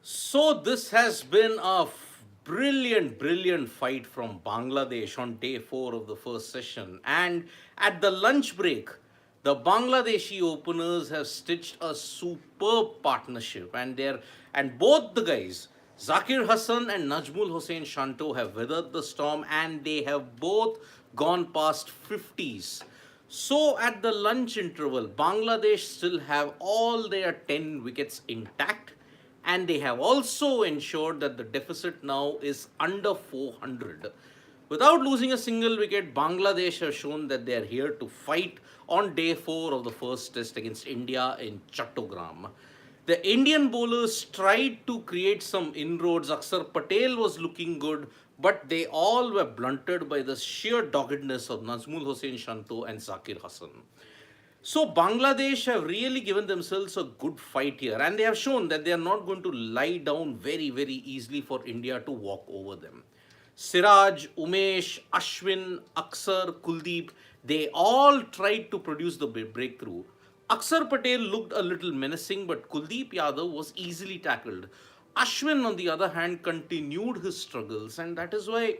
So this has been a brilliant fight from Bangladesh on day 4 of the first session. And at the lunch break, the Bangladeshi openers have stitched a superb partnership, and both the guys, Zakir Hassan and Najmul Hossain Shanto, have weathered the storm, and they have both gone past 50s. So at the lunch interval, Bangladesh still have all their 10 wickets intact, and they have also ensured that the deficit now is under 400. Without losing a single wicket, Bangladesh have shown that they are here to fight on day 4 of the first test against India in Chattogram. The Indian bowlers tried to create some inroads. Akshar Patel was looking good, but they all were blunted by the sheer doggedness of Nazmul Hossain Shanto and Zakir Hassan. So Bangladesh have really given themselves a good fight here, and they have shown that they are not going to lie down very easily for India to walk over them. Siraj, Umesh, Ashwin, Aksar, Kuldeep, they all tried to produce the breakthrough. Aksar Patel looked a little menacing, but Kuldeep Yadav was easily tackled. Ashwin, on the other hand, continued his struggles, and that is why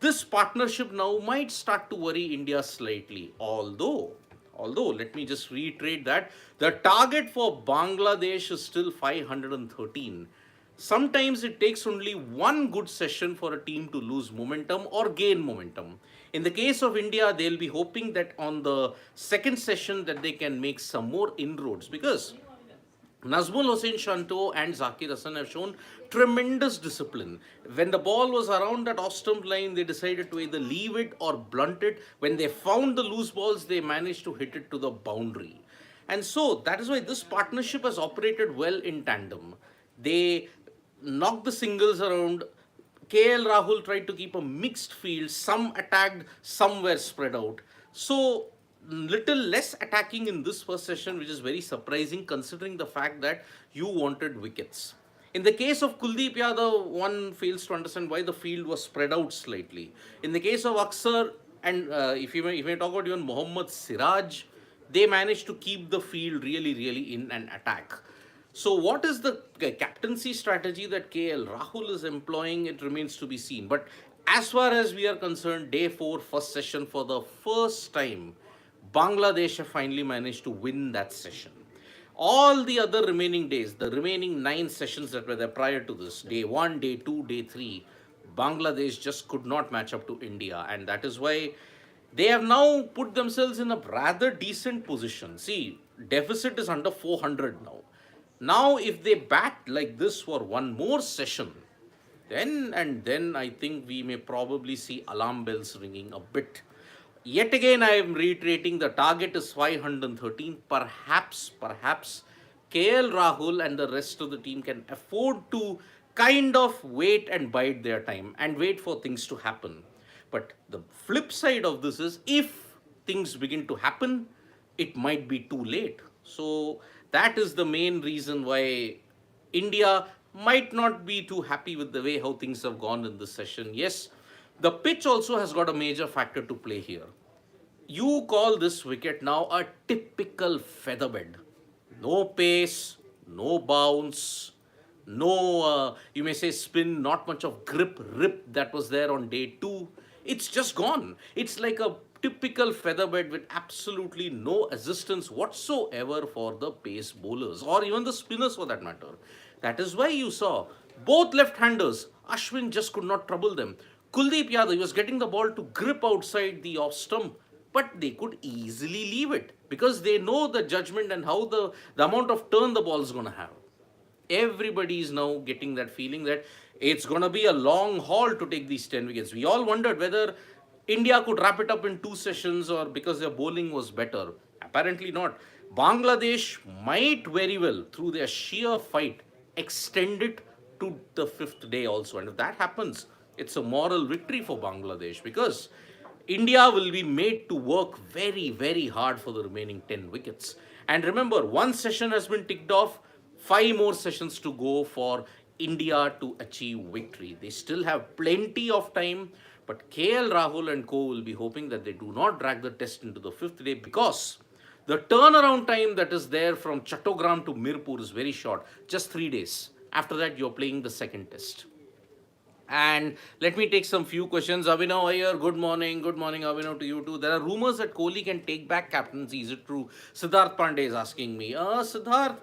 this partnership now might start to worry India slightly. Although, let me just reiterate that the target for Bangladesh is still 513. Sometimes it takes only one good session for a team to lose momentum or gain momentum. In the case of India, they'll be hoping that on the second session that they can make some more inroads, because Nazmul Hossain Shanto and Zakir Hassan have shown tremendous discipline. When the ball was around that off stump line, they decided to either leave it or blunt it. When they found the loose balls, they managed to hit it to the boundary. And so that is why this partnership has operated well in tandem. They knocked the singles around. KL Rahul tried to keep a mixed field. Some attacked, some were spread out. So little less attacking in this first session, which is very surprising considering the fact that you wanted wickets. In the case of Kuldeep Yadav, one fails to understand why the field was spread out slightly. In the case of Aksar, and if you may talk about even Mohammad Siraj, they managed to keep the field really in an attack. So, what is the captaincy strategy that KL Rahul is employing? It remains to be seen. But as far as we are concerned, day 4, first session, for the first time, Bangladesh have finally managed to win that session. All the other remaining days, the remaining 9 sessions that were there prior to this, day 1, day 2, day 3, Bangladesh just could not match up to India. And that is why they have now put themselves in a rather decent position. See, deficit is under 400 now. Now, if they bat like this for one more session, then I think we may probably see alarm bells ringing a bit. Yet again, I am reiterating the target is 513. Perhaps KL Rahul and the rest of the team can afford to kind of wait and bide their time and wait for things to happen. But the flip side of this is, if things begin to happen, it might be too late. So that is the main reason why India might not be too happy with the way how things have gone in this session. Yes, the pitch also has got a major factor to play here. You call this wicket now a typical featherbed. No pace, no bounce, no, you may say, spin, not much of rip that was there on day 2. It's just gone. It's like a typical featherbed with absolutely no assistance whatsoever for the pace bowlers or even the spinners for that matter. That is why you saw both left-handers, Ashwin just could not trouble them. Kuldeep Yadav was getting the ball to grip outside the off stump, but they could easily leave it because they know the judgment and how the amount of turn the ball is going to have. Everybody is now getting that feeling that it's going to be a long haul to take these 10 wickets. We all wondered whether India could wrap it up in 2 sessions or because their bowling was better. Apparently not. Bangladesh might very well, through their sheer fight, extend it to the 5th day also. And if that happens, it's a moral victory for Bangladesh, because India will be made to work very hard for the remaining 10 wickets. And remember, one session has been ticked off, 5 more sessions to go for India to achieve victory. They still have plenty of time, but KL Rahul and co will be hoping that they do not drag the test into the 5th day, because the turnaround time that is there from Chattogram to Mirpur is very short, just 3 days. After that, you're playing the second test. And let me take some few questions. Abhinav Iyer, good morning. Good morning, Abhinav, to you too. There are rumors that Kohli can take back captaincy. Is it true? Siddharth Pandey is asking me. Siddharth,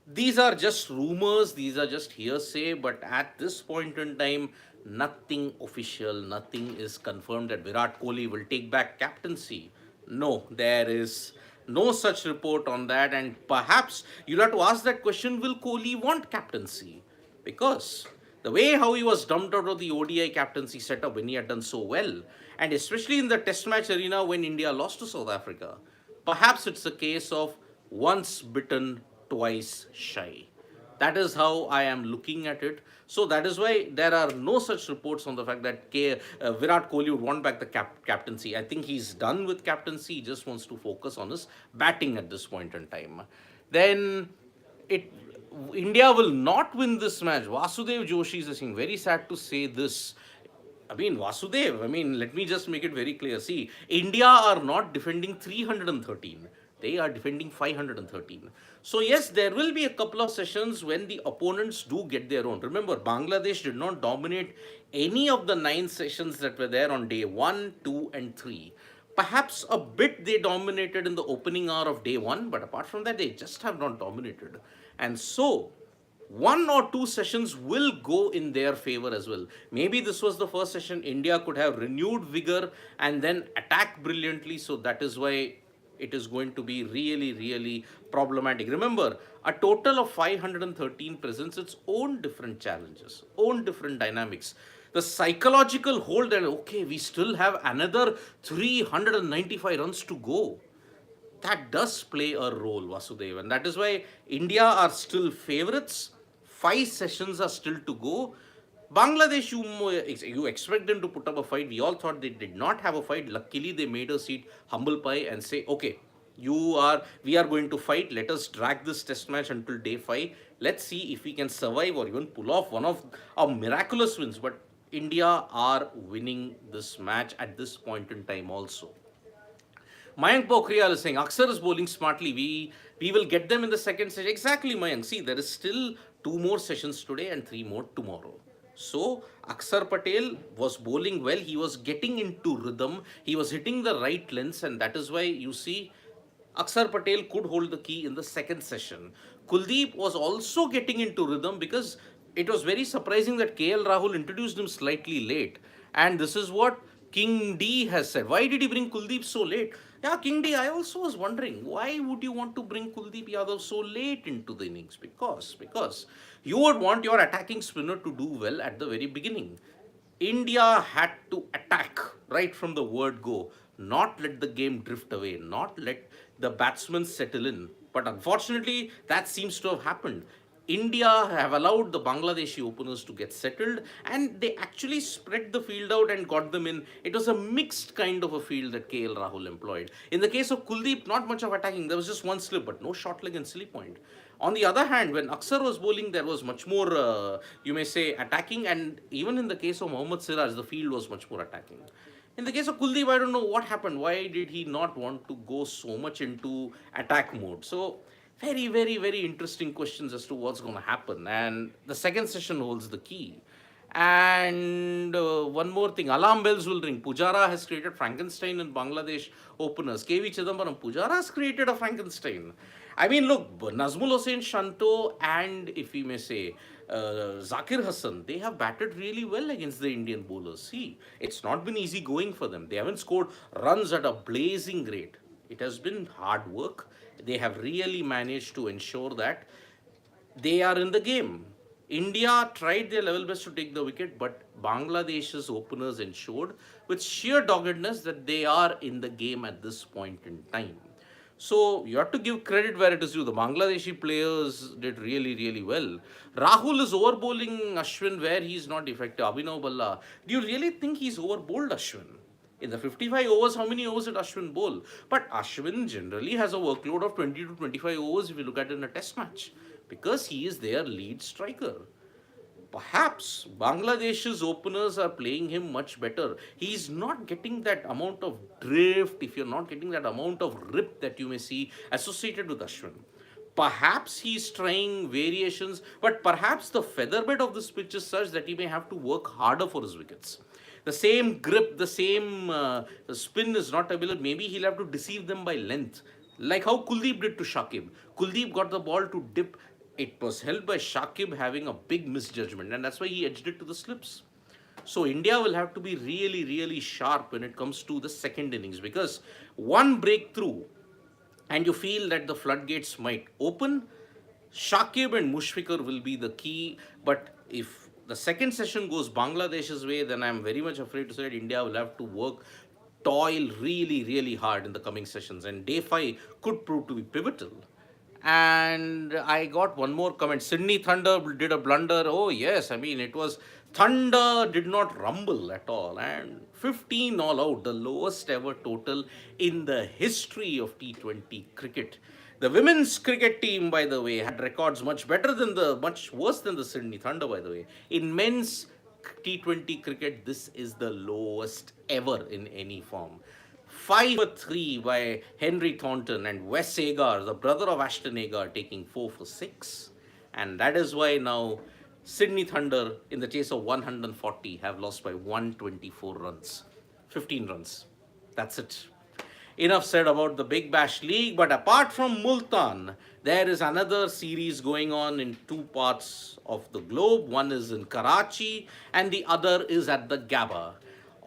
these are just rumors. These are just hearsay. But at this point in time, nothing official, nothing is confirmed that Virat Kohli will take back captaincy. No, there is no such report on that. And perhaps you'll have to ask that question, will Kohli want captaincy? Because the way how he was dumped out of the ODI captaincy setup when he had done so well, and especially in the test match arena when India lost to South Africa, perhaps it's a case of once bitten, twice shy. That is how I am looking at it. So that is why there are no such reports on the fact that Virat Kohli would want back the captaincy. I think he's done with captaincy. He just wants to focus on his batting at this point in time. Then it India will not win this match. Vasudev Joshi is saying, very sad to say this. I mean, Vasudev, I mean, let me just make it very clear. See, India are not defending 313. They are defending 513. So, yes, there will be a couple of sessions when the opponents do get their own. Remember, Bangladesh did not dominate any of the 9 sessions that were there on day 1, 2, and 3. Perhaps a bit they dominated in the opening hour of day 1, but apart from that, they just have not dominated. And so, 1 or 2 sessions will go in their favor as well. Maybe this was the first session. India could have renewed vigor and then attack brilliantly. So that is why it is going to be really, really problematic. Remember, a total of 513 presents its own different challenges, own different dynamics. The psychological hold that, okay, we still have another 395 runs to go, that does play a role, Vasudev. And that is why India are still favorites. 5 sessions are still to go. Bangladesh, you expect them to put up a fight. We all thought they did not have a fight. Luckily, they made us eat humble pie and say, okay, we are going to fight. Let us drag this test match until day 5. Let's see if we can survive or even pull off one of our miraculous wins. But India are winning this match at this point in time also. Mayank Pokhriyal is saying, Aksar is bowling smartly. We will get them in the second session. Exactly, Mayank. See, there is still 2 more sessions today and 3 more tomorrow. So, Aksar Patel was bowling well. He was getting into rhythm. He was hitting the right lengths, and that is why you see Aksar Patel could hold the key in the second session. Kuldeep was also getting into rhythm because it was very surprising that KL Rahul introduced him slightly late. And this is what King D has said. Why did he bring Kuldeep so late? Yeah, King D, I also was wondering, why would you want to bring Kuldeep Yadav so late into the innings? Because you would want your attacking spinner to do well at the very beginning. India had to attack right from the word go, not let the game drift away, not let the batsmen settle in. But unfortunately, that seems to have happened. India have allowed the Bangladeshi openers to get settled, and they actually spread the field out and got them in. It was a mixed kind of a field that KL Rahul employed. In the case of Kuldeep, not much of attacking. There was just one slip, but no short leg and silly point. On the other hand, when Aksar was bowling, there was much more, you may say, attacking. And even in the case of Mohammad Siraj, the field was much more attacking. In the case of Kuldeep, I don't know what happened. Why did he not want to go so much into attack mode? So, very, very, very interesting questions as to what's going to happen. And the second session holds the key. And one more thing, alarm bells will ring. Pujara has created Frankenstein in Bangladesh openers. KV Chidambaram, Pujara has created a Frankenstein. I mean, look, Nazmul Hossain Shanto and, if we may say, Zakir Hassan, they have batted really well against the Indian bowlers. See, it's not been easy going for them. They haven't scored runs at a blazing rate. It has been hard work. They have really managed to ensure that they are in the game. India tried their level best to take the wicket, but Bangladesh's openers ensured with sheer doggedness that they are in the game at this point in time. So you have to give credit where it is due. The Bangladeshi players did really, really well. Rahul is over bowling Ashwin where he is not effective. Abhinav Balla, do you really think he's over bowled Ashwin? In the 55 overs, how many overs did Ashwin bowl? But Ashwin generally has a workload of 20 to 25 overs if you look at it in a test match, because he is their lead striker. Perhaps Bangladesh's openers are playing him much better. He's not getting that amount of drift, if you're not getting that amount of rip that you may see associated with Ashwin. Perhaps he's trying variations, but perhaps the featherbed of this pitch is such that he may have to work harder for his wickets. The same grip, the same spin is not available. Maybe he'll have to deceive them by length, like how Kuldeep did to Shakib. Kuldeep got the ball to dip. It was held by Shakib having a big misjudgment, and that's why he edged it to the slips. So India will have to be really, really sharp when it comes to the second innings, because one breakthrough and you feel that the floodgates might open, Shakib and Mushfiqur will be the key. But if the second session goes Bangladesh's way, then I'm very much afraid to say that India will have to toil really, really hard in the coming sessions. And day 5 could prove to be pivotal. And I got one more comment. Sydney Thunder did a blunder. Oh, yes. I mean, it was Thunder did not rumble at all. And 15 all out, the lowest ever total in the history of T20 cricket. The women's cricket team, by the way, had records much worse than the Sydney Thunder, by the way. In men's T20 cricket, this is the lowest ever in any form. 5 for 3 by Henry Thornton, and Wes Agar, the brother of Ashton Agar, taking 4 for 6. And that is why now Sydney Thunder, in the chase of 140, have lost by 124 runs. 15 runs. That's it. Enough said about the Big Bash League, but apart from Multan, there is another series going on in 2 parts of the globe. One is in Karachi and the other is at the Gabba.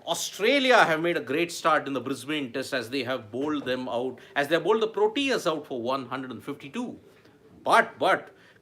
Australia have made a great start in the Brisbane Test as they have bowled them out, as they bowled the Proteas out for 152. But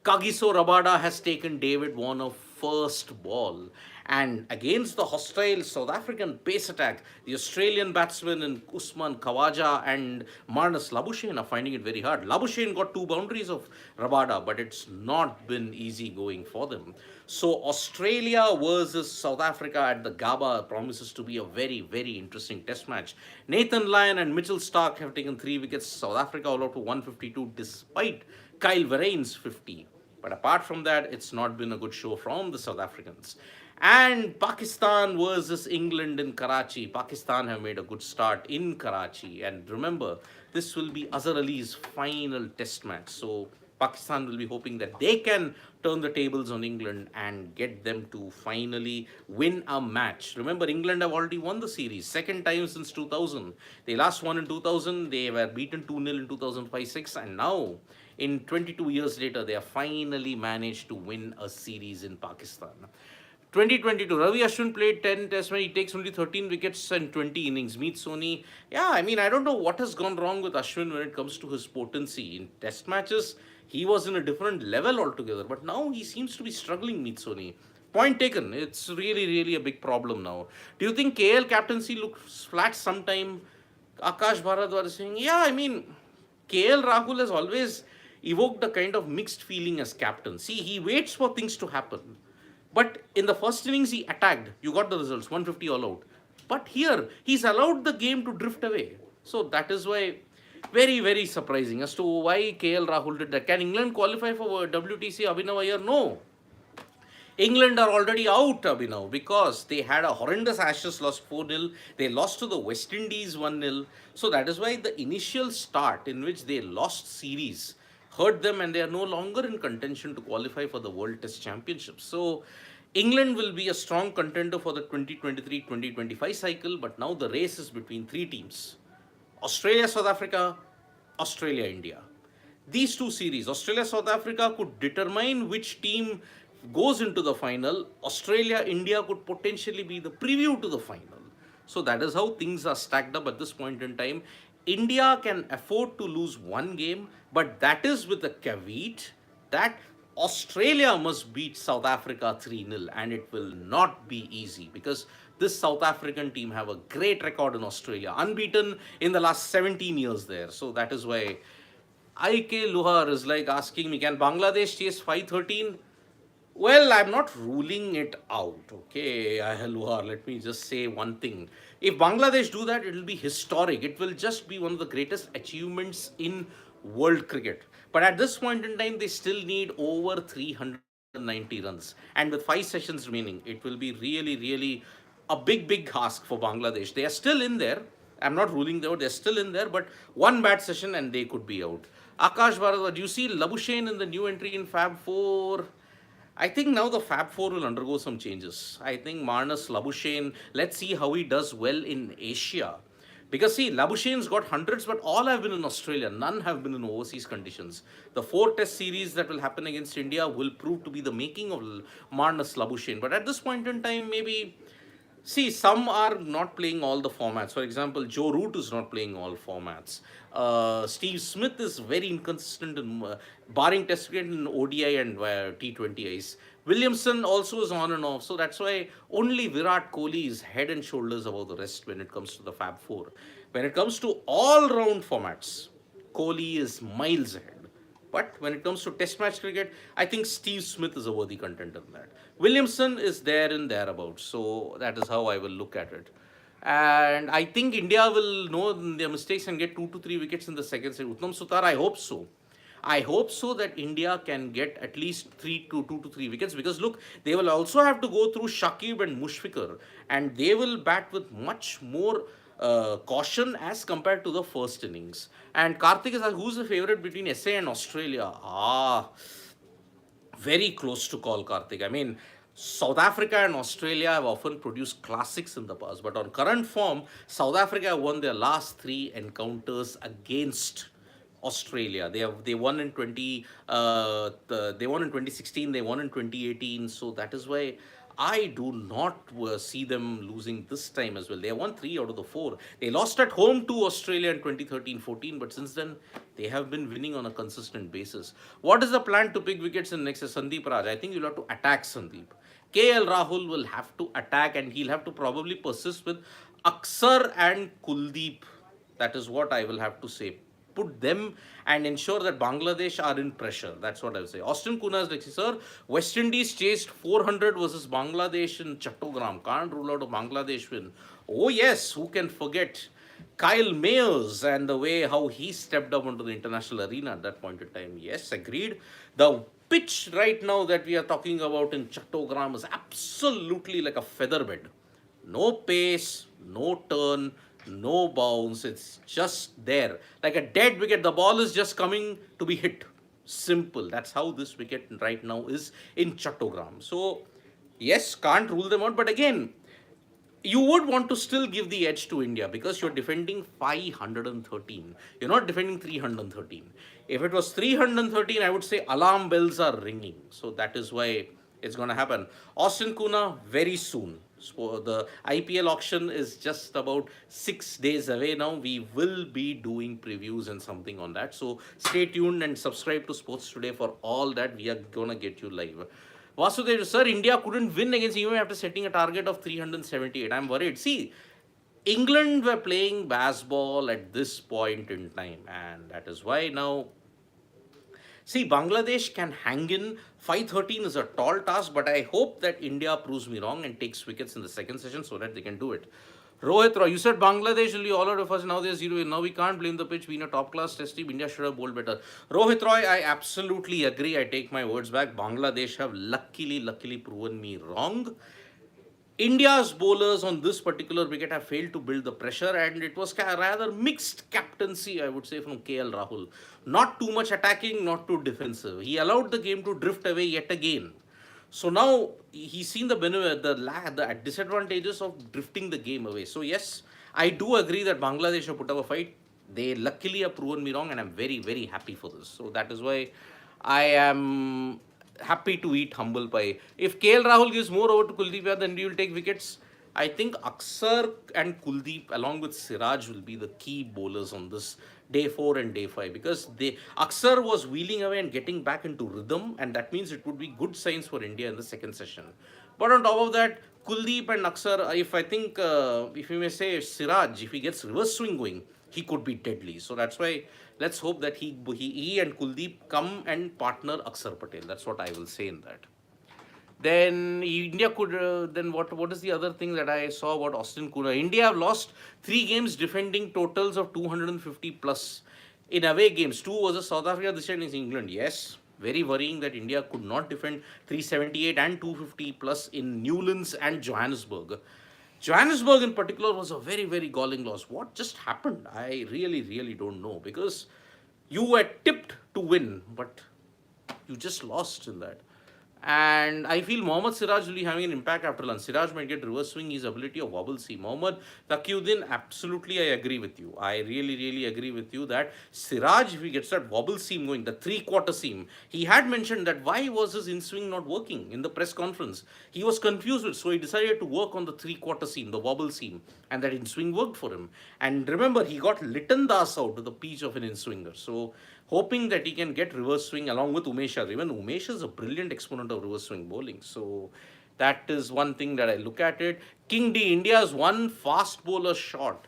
Kagiso Rabada has taken David Warner first ball. And against the hostile South African pace attack, the Australian batsmen in Usman Khawaja and Marnus Labuschagne are finding it very hard. Labuschagne got 2 boundaries of Rabada, but it's not been easy going for them. So Australia versus South Africa at the Gabba promises to be a very, very interesting test match. Nathan Lyon and Mitchell Starc have taken 3 wickets. South Africa all out to 152 despite Kyle Verrein's 50. But apart from that, it's not been a good show from the South Africans. And Pakistan versus England in Karachi. Pakistan have made a good start in Karachi. And remember, this will be Azhar Ali's final test match. So Pakistan will be hoping that they can turn the tables on England and get them to finally win a match. Remember, England have already won the series, second time since 2000. They last won in 2000. They were beaten 2-0 in 2005-06. And now, in 22 years later, they have finally managed to win a series in Pakistan. 2022, Ravi Ashwin played 10 tests when he takes only 13 wickets and 20 innings. Meet Soni. Yeah, I mean, I don't know what has gone wrong with Ashwin when it comes to his potency. In test matches, he was in a different level altogether. But now he seems to be struggling, Meet Soni. Point taken. It's really, really a big problem now. Do you think KL captaincy looks flat sometime? Akash Bharadwaj is saying, yeah, I mean, KL Rahul has always evoked a kind of mixed feeling as captain. See, he waits for things to happen. But in the first innings, he attacked. You got the results, 150 all out. But here, he's allowed the game to drift away. So that is why, very, very surprising as to why KL Rahul did that. Can England qualify for WTC Abhinav Iyer? No. England are already out, Abhinav, because they had a horrendous Ashes, lost 4-0. They lost to the West Indies 1-0. So that is why the initial start in which they lost series hurt them, and they are no longer in contention to qualify for the World Test Championship. So England will be a strong contender for the 2023-2025 cycle, but now the race is between 3 teams. Australia, South Africa, Australia, India. These 2 series, Australia, South Africa, could determine which team goes into the final. Australia, India could potentially be the preview to the final. So that is how things are stacked up at this point in time. India can afford to lose 1 game, but that is with the caveat that Australia must beat South Africa 3-0, and it will not be easy because this South African team have a great record in Australia, unbeaten in the last 17 years there. So that is why IK Luhar is like asking me, can Bangladesh chase 513? Well, I'm not ruling it out, okay, Luhar, let me just say one thing. If Bangladesh do that, it will be historic. It will just be one of the greatest achievements in world cricket. But at this point in time, they still need over 390 runs. And with 5 sessions remaining, it will be really, really a big, big ask for Bangladesh. They are still in there. I'm not ruling them out. They're still in there, but 1 bad session and they could be out. Akash Bharadwaj, you see Labuschagne in the new entry in Fab 4. I think now the Fab 4 will undergo some changes. I think Marnus Labuschagne, let's see how he does well in Asia. Because see, Labuschagne's got hundreds, but all have been in Australia. None have been in overseas conditions. The 4 test series that will happen against India will prove to be the making of Marnus Labuschagne. But at this point in time, maybe see, some are not playing all the formats. For example, Joe Root is not playing all formats. Steve Smith is very inconsistent in barring Test cricket in ODI and T20Is. Williamson also is on and off. So that's why only Virat Kohli is head and shoulders above the rest when it comes to the Fab Four. When it comes to all round formats, Kohli is miles ahead. But when it comes to Test match cricket, I think Steve Smith is a worthy contender in that. Williamson is there and thereabouts. So that is how I will look at it. And I think India will know their mistakes and get 2 to 3 wickets in the second set. Uttam Sutar, I hope so. I hope so that India can get at least 2 to 3 wickets, because look, they will also have to go through Shakib and Mushfiqur, and they will bat with much more caution as compared to the first innings. And Karthik is who's the favorite between SA and Australia? Very close to call, Karthik. I mean, South Africa and Australia have often produced classics in the past, but on current form, South Africa have won their last 3 encounters against Australia. They won in 2016. They won in 2018. So that is why I do not see them losing this time as well. They won 3 out of the 4. They lost at home to Australia in 2013-14, but since then they have been winning on a consistent basis. What is the plan to pick wickets in next? Sandeep Raj. I think you'll have to attack Sandeep. KL Rahul will have to attack, and he'll have to probably persist with Aksar and Kuldeep. That is what I will have to say. Put them and ensure that Bangladesh are in pressure. That's what I would say. Austin Kuna is like, sir, West Indies chased 400 versus Bangladesh in Chattogram. Can't rule out a Bangladesh win. Oh yes, who can forget Kyle Mayers and the way how he stepped up onto the international arena at that point in time. Yes, agreed. The pitch right now that we are talking about in Chattogram is absolutely like a feather bed. No pace, no turn, no bounce. It's just there. Like a dead wicket. The ball is just coming to be hit. Simple. That's how this wicket right now is in Chattogram. So, yes, can't rule them out. But again, you would want to still give the edge to India because you're defending 513. You're not defending 313. If it was 313, I would say alarm bells are ringing. So that is why it's going to happen. Austin Kuna, very soon. So the IPL auction is just about 6 days away now. We will be doing previews and something on that. So stay tuned and subscribe to Sports Today for all that. We are going to get you live. Vasudev, sir, India couldn't win against EMA after setting a target of 378. I'm worried. See, England were playing baseball at this point in time, and that is why now. See, Bangladesh can hang in. 513 is a tall task, but I hope that India proves me wrong and takes wickets in the second session so that they can do it. Rohit Roy, you said Bangladesh will be all out of us. Now they're 0. Now we can't blame the pitch being a top class test team. India should have bowled better. Rohit Roy, I absolutely agree. I take my words back. Bangladesh have luckily proven me wrong. India's bowlers on this particular wicket have failed to build the pressure, and it was rather mixed captaincy, I would say, from KL Rahul. Not too much attacking, not too defensive. He allowed the game to drift away yet again. So now he's seen the benefit, the disadvantages of drifting the game away. So yes, I do agree that Bangladesh have put up a fight. They luckily have proven me wrong, and I'm very happy for this. So that is why I am happy to eat humble pie. If KL Rahul gives more over to Kuldeep, then we will take wickets. I think Aksar and Kuldeep along with Siraj will be the key bowlers on this day 4 and day 5, because Aksar was wheeling away and getting back into rhythm, and that means it would be good signs for India in the second session. But on top of that, Kuldeep and Aksar, if you may say Siraj, if he gets reverse swing going, he could be deadly. So that's why let's hope that he and Kuldeep come and partner Aksar Patel. That's what I will say in that. Then India could, then what is the other thing that I saw about Austin Kuna? India have lost 3 games defending totals of 250 plus in away games. 2 versus South Africa, this time is England. Yes, very worrying that India could not defend 378 and 250 plus in Newlands and Johannesburg. Johannesburg in particular was a very galling loss. What just happened? I really don't know, because You were tipped to win, but you just lost in that. And I feel Mohammad Siraj will be having an impact after lunch. Siraj might get reverse swing, his ability of wobble seam. Mohammad Taqiyuddin, absolutely I agree with you. I really, really agree with you that Siraj, if he gets that wobble seam going, the three-quarter seam, he had mentioned that why was his in-swing not working in the press conference. He was confused with, so he decided to work on the three-quarter seam, the wobble seam, and that in-swing worked for him. And remember, he got Litan Das out with the peach of an in-swinger. So hoping that he can get reverse swing along with Umesh Yadav. Even Umesh is a brilliant exponent of reverse swing bowling. So that is one thing that I look at it. King D, India's one fast bowler shot.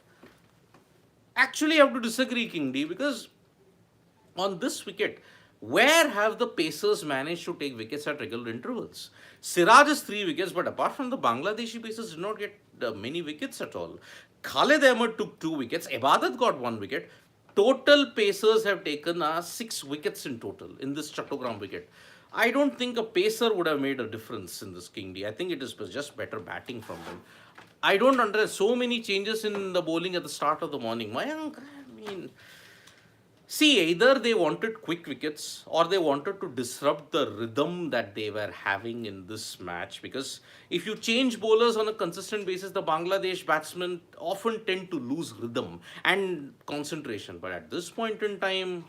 Actually, I have to disagree, King D, because on this wicket, where have the Pacers managed to take wickets at regular intervals? Siraj is 3 wickets, but apart from the Bangladeshi Pacers did not get many wickets at all. Khalid Ahmed took 2 wickets. Ibadat got 1 wicket. Total Pacers have taken 6 wickets in total in this Chattogram wicket. I don't think a pacer would have made a difference in this King D. I think it is just better batting from them. I don't understand so many changes in the bowling at the start of the morning. Mayank, I mean, see, either they wanted quick wickets or they wanted to disrupt the rhythm that they were having in this match. Because if you change bowlers on a consistent basis, the Bangladesh batsmen often tend to lose rhythm and concentration. But at this point in time,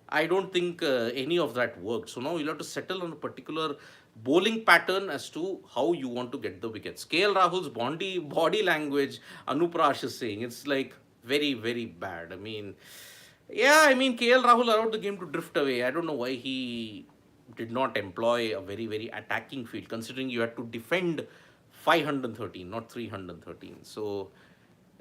I don't think any of that worked. So now you'll have to settle on a particular bowling pattern as to how you want to get the wickets. KL Rahul's body language, Anuprash is saying, it's like very, very bad. I mean, yeah, I mean, KL Rahul allowed the game to drift away. I don't know why he did not employ a very, very attacking field, considering you had to defend 513, not 313. So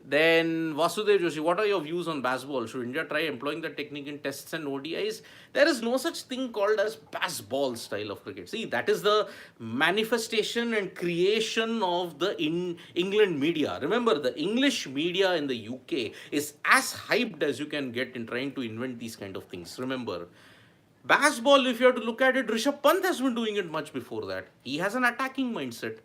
then, Vasudev Joshi, what are your views on baseball? Should India try employing the technique in tests and ODIs? There is no such thing called as baseball style of cricket. See, that is the manifestation and creation of the England media. Remember, the English media in the UK is as hyped as you can get in trying to invent these kind of things. Remember, baseball, if you have to look at it, Rishabh Pant has been doing it much before that. He has an attacking mindset.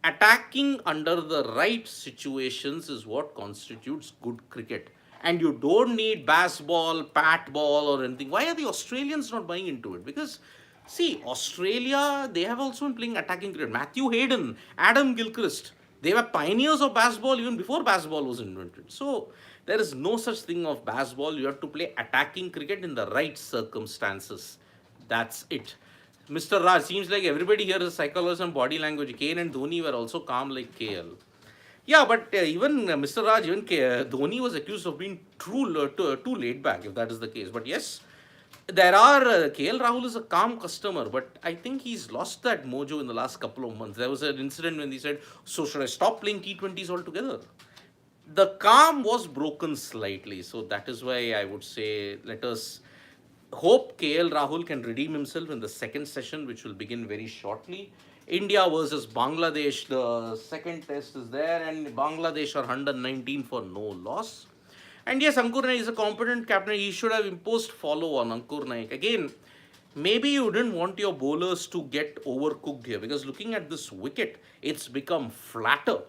Attacking under the right situations is what constitutes good cricket. And you don't need baseball, pat ball, or anything. Why are the Australians not buying into it? Because, see, Australia, they have also been playing attacking cricket. Matthew Hayden, Adam Gilchrist, they were pioneers of baseball even before baseball was invented. So, there is no such thing of baseball. You have to play attacking cricket in the right circumstances. That's it. Mr. Raj, seems like everybody here is psychologist and body language. Kane and Dhoni were also calm like KL. Yeah, but even Mr. Raj, even Dhoni was accused of being too laid back, if that is the case. But yes, there are, KL Rahul is a calm customer, but I think he's lost that mojo in the last couple of months. There was an incident when he said, so should I stop playing T20s altogether? The calm was broken slightly. So that is why I would say, let us hope KL Rahul can redeem himself in the second session, which will begin very shortly. India versus Bangladesh, the second test is there, and Bangladesh are 119 for no loss. And yes, Ankur Naik is a competent captain. He should have imposed follow on Ankur Naik. Again, maybe you didn't want your bowlers to get overcooked here, because looking at this wicket, it's become flatter.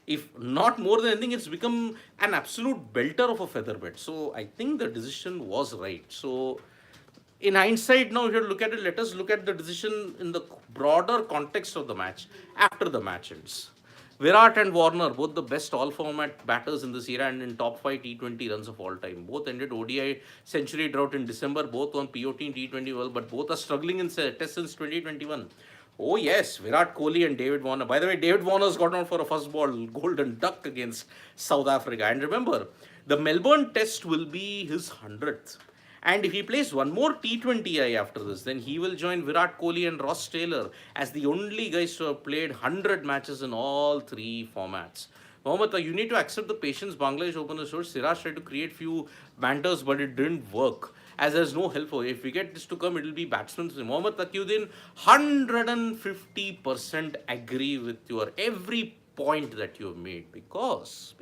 If not more than anything, it's become an absolute belter of a feather bed. So I think the decision was right. So in hindsight, now if you look at it, let us look at the decision in the broader context of the match after the match ends. Virat and Warner, both the best all-format batters in this era and in top 5 T20 runs of all time. Both ended ODI century drought in December, both won POT in T20 World, but both are struggling in tests since 2021. Oh yes, Virat Kohli and David Warner. By the way, David Warner's got out for a first ball golden duck against South Africa. And remember, the Melbourne test will be his 100th. And if he plays one more T20I after this, then he will join Virat Kohli and Ross Taylor as the only guys to have played 100 matches in all 3 formats. Mohammad, you need to accept the patience Bangladesh opener showed. Siraj tried to create few banters, but it didn't work, as there's no help for it. If we get this to come, it will be batsmen. Mohammad Taqiyuddin, 150% agree with your every point that you have made, because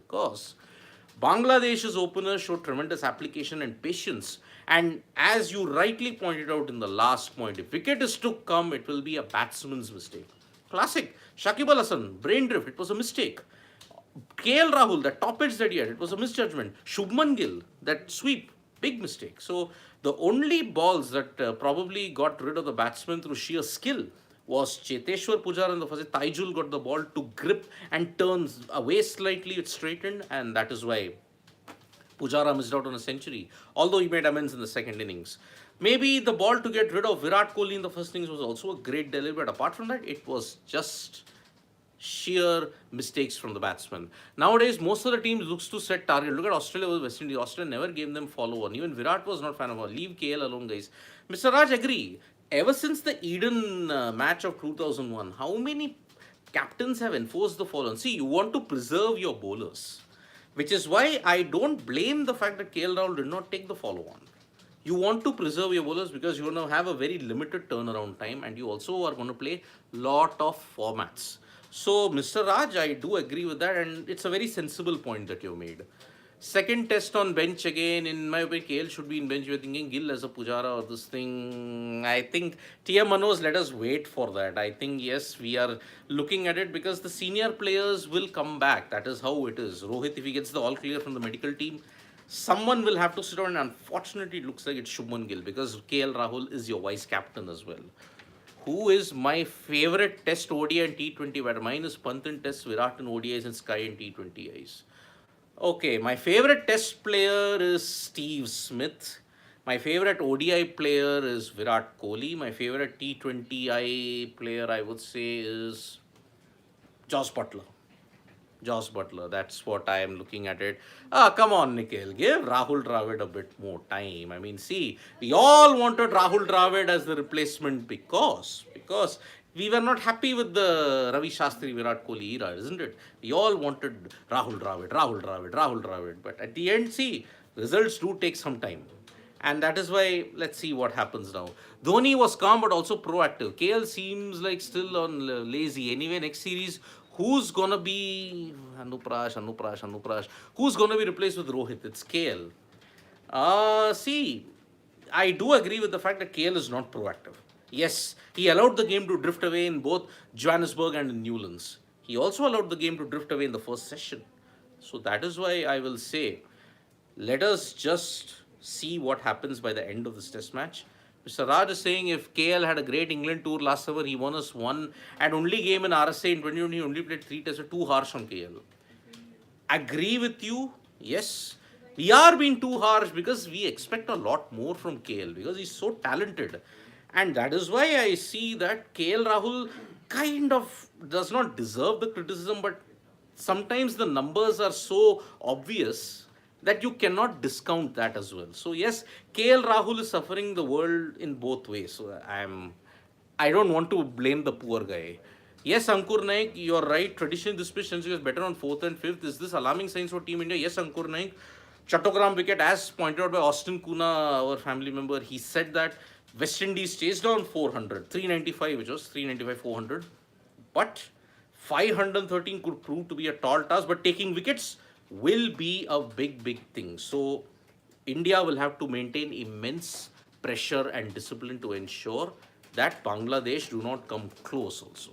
Bangladesh's openers showed tremendous application and patience. And as you rightly pointed out in the last point, if wicket is to come, it will be a batsman's mistake. Classic. Shakib Al Hasan, brain drift, it was a mistake. KL Rahul, that top edge that he had, it was a misjudgment. Shubman Gill, that sweep, big mistake. So The only balls that probably got rid of the batsman through sheer skill was Cheteshwar Pujara in the first. Taijul got the ball to grip and turns away slightly, it straightened, and that is why Pujara missed out on a century, although he made amends in the second innings. Maybe the ball to get rid of Virat Kohli in the first innings was also a great delivery, but apart from that, it was just sheer mistakes from the batsman. Nowadays, most of the teams looks to set target. Look at Australia versus West Indies. Australia never gave them follow on. Even Virat was not fan of it. Leave KL alone, guys. Mr. Raj, agree. Ever since the Eden match of 2001, how many captains have enforced the follow on? See, you want to preserve your bowlers, which is why I don't blame the fact that KL Rahul did not take the follow on. You want to preserve your bowlers because you're going to have a very limited turnaround time, and you also are going to play lot of formats. So, Mr. Raj, I do agree with that, and it's a very sensible point that you made. Second test on bench again, in my opinion, KL should be in bench. We're thinking Gill as a Pujara or this thing. I think TM Manoj, let us wait for that. I think, yes, we are looking at it because the senior players will come back. That is how it is. Rohit, if he gets the all clear from the medical team, someone will have to sit down, and unfortunately, it looks like it's Shubman Gill because KL Rahul is your vice captain as well. Who is my favorite test ODI and T20 batter? Mine is Pant in test, Virat in ODIs, and Sky in T20Is. Okay, my favorite test player is Steve Smith. My favorite ODI player is Virat Kohli. My favorite T20I player, I would say, is Joss Butler. Joss Butler, that's what I am looking at it. Come on, Nikhil, give Rahul Dravid a bit more time. I mean, see, we all wanted Rahul Dravid as the replacement because we were not happy with the Ravi Shastri Virat Kohli era, isn't it? We all wanted Rahul Dravid, Rahul Dravid, Rahul Dravid. But at the end, see, results do take some time. And that is why, let's see what happens now. Dhoni was calm but also proactive. KL seems like still on lazy. Anyway, next series, who's going to be Anuprash? Who's going to be replaced with Rohit? It's KL. See, I do agree with the fact that KL is not proactive. Yes, he allowed the game to drift away in both Johannesburg and in Newlands. He also allowed the game to drift away in the first session. So that is why I will say, let us just see what happens by the end of this test match. Mr. Raj is saying if KL had a great England tour last summer, he won us one and only game in RSA in 2020, he only played 3 tests, too harsh on KL. Agree with you, yes. We are being too harsh because we expect a lot more from KL because he's so talented. And that is why I see that KL Rahul kind of does not deserve the criticism, but sometimes the numbers are so obvious that you cannot discount that as well. So yes, KL Rahul is suffering the world in both ways. So I don't want to blame the poor guy. Yes, Ankur Naik, you're right. Traditionally, this pitch was better on 4th and 5th. Is this alarming signs for Team India? Yes, Ankur Naik. Chattogram wicket, as pointed out by Austin Kuna, our family member, he said that West Indies chased down 400, 395, which was 395, 400. But 513 could prove to be a tall task, but taking wickets will be a big thing. So India will have to maintain immense pressure and discipline to ensure that Bangladesh do not come close also.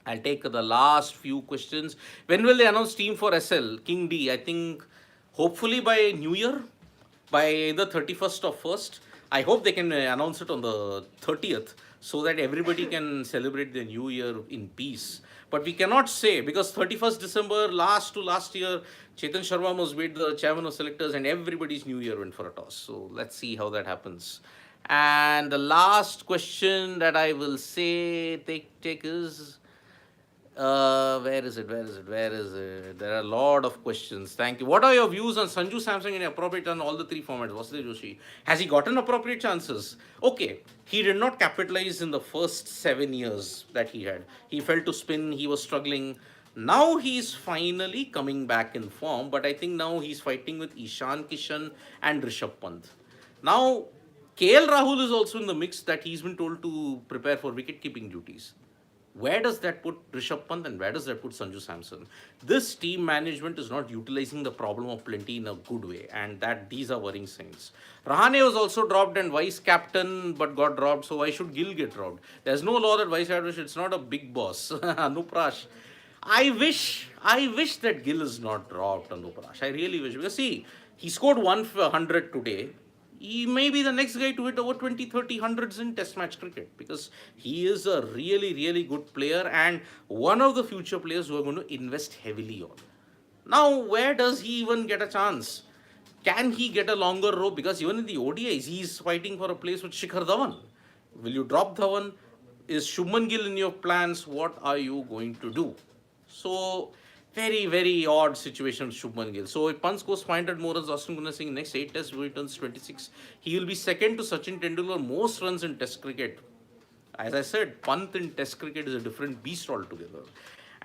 I'll take the last few questions. When will they announce team for SL? King D, I think hopefully by New Year, by either 31st or 1st. I hope they can announce it on the 30th so that everybody can celebrate the New Year in peace. But we cannot say because 31st December, last year, Chetan Sharma was made the chairman of selectors and everybody's New Year went for a toss. So let's see how that happens. And the last question that I will say, take is, where is it? There are a lot of questions. Thank you. What are your views on Sanju Samson in appropriate on all the 3 formats? Vasudeva Joshi, has he gotten appropriate chances? Okay, he did not capitalize in the first 7 years that he had. He fell to spin, he was struggling. Now he's finally coming back in form, but I think now he's fighting with Ishan Kishan and Rishabh Pant. Now, KL Rahul is also in the mix that he's been told to prepare for wicket-keeping duties. Where does that put Rishabh Pant and where does that put Sanju Samson? This team management is not utilizing the problem of plenty in a good way, and that these are worrying signs. Rahane was also dropped and vice captain but got dropped, so why should Gill get dropped? There's no law that vice captain, it's not a big boss. Anuprash, I wish that Gill is not dropped, Anuprash. I really wish, because see, he scored 100 today. he may be the next guy to hit over 20, 30, hundreds in test match cricket, because he is a really, really good player and one of the future players who are going to invest heavily on. Now, where does he even get a chance? Can he get a longer rope? Because even in the ODIs, he's fighting for a place with Shikhar Dhawan. Will you drop Dhawan? Is Shubman Gill in your plans? What are you going to do? So, very, very odd situation with Shubman Gill. So, if Pant scores 500 more runs, Austin Gunnar Singh next 8 tests, he turns 26. He will be second to Sachin Tendulkar most runs in test cricket. As I said, Pant in test cricket is a different beast altogether.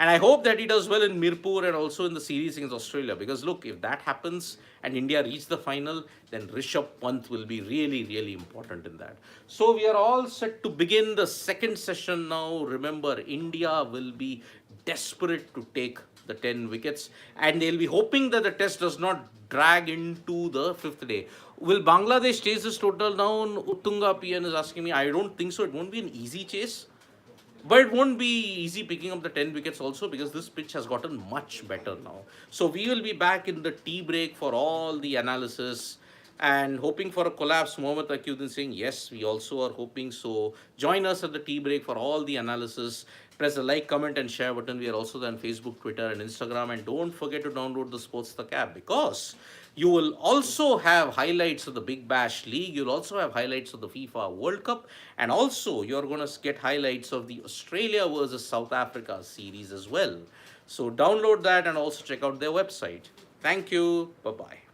And I hope that he does well in Mirpur and also in the series against Australia. Because look, if that happens and India reach the final, then Rishabh Pant will be really, really important in that. So we are all set to begin the second session now. Remember, India will be desperate to take the 10 wickets, and they'll be hoping that the test does not drag into the fifth day. Will Bangladesh chase this total down? Uttunga PN is asking me. I don't think so. It won't be an easy chase. But it won't be easy picking up the 10 wickets also, because this pitch has gotten much better now. So we will be back in the tea break for all the analysis and hoping for a collapse. Mohammad Akyuddin saying, yes, we also are hoping so. Join us at the tea break for all the analysis. Press the like, comment and share button. We are also there on Facebook, Twitter and Instagram. And don't forget to download the SportsTak app, because you will also have highlights of the Big Bash League. You'll also have highlights of the FIFA World Cup. And also, you're going to get highlights of the Australia versus South Africa series as well. So download that and also check out their website. Thank you. Bye-bye.